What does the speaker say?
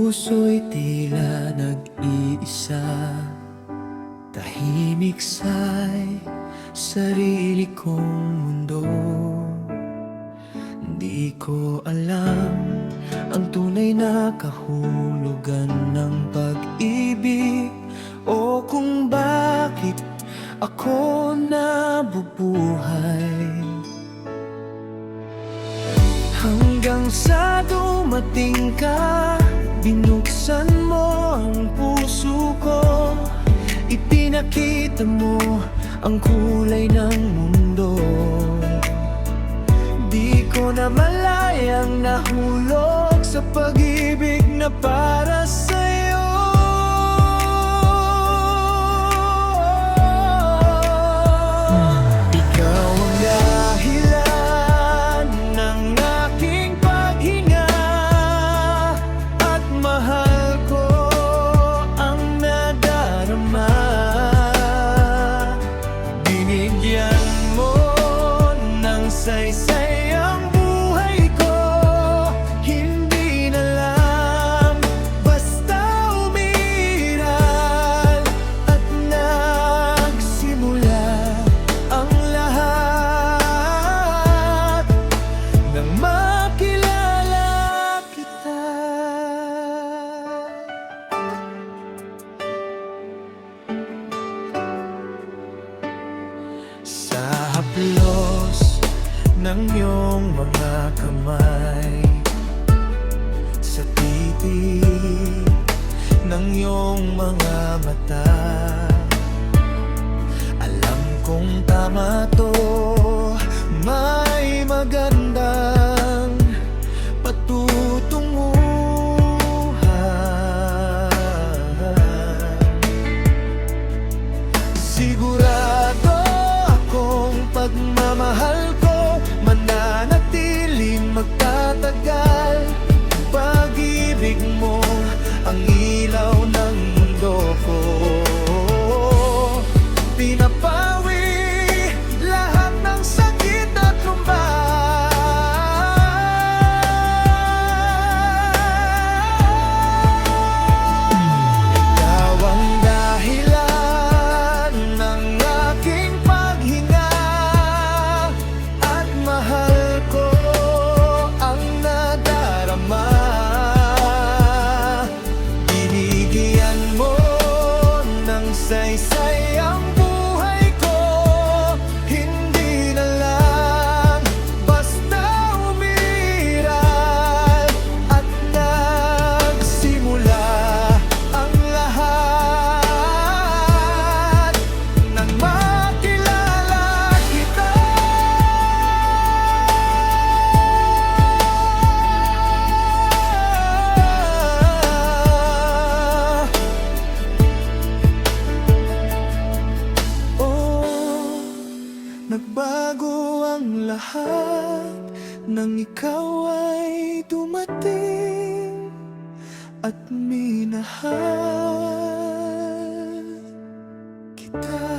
puso'y tila nag-iisa, tahimik sa'y sarili kong mundo. Di ko alam ang tunay na kahulugan ng pag-ibig, o kung bakit ako nabubuhay. Hanggang sa dumating ka, binuksan mo ang puso ko, ipinakita mo ang kulay ng mundo. Di ko na malayang nahulog sa pag-ibig na para sa'yo. Ikaw ang dahilan ng aking paghinga, at mahal ko ang nadarama. Binigyan mo ng saysay ang buhay ko, hindi na lang basta umiral, at nagsimula ang lahat nang makilala kita. Sa haplos ng iyong mga kamay, sa titig ng iyong mga mata, alam kong tama to, may magandang patutunguhan. Sigurado akong pagmamahal ko mananatiling magtatagal. Pag-ibig mo ang ilaw ng mundo ko, pinapawi lahat ng sakit at lumba. Ikaw ang dahilan ng aking paghinga, at mahal ko ang nadarama. Binigyan mo ng saysay ang buhay ko, hindi na lang basta umiral, at nagsimula ang lahat nang makilala kita. Oh, nagbago ang lahat nang ikaw ay dumating at minahal kita.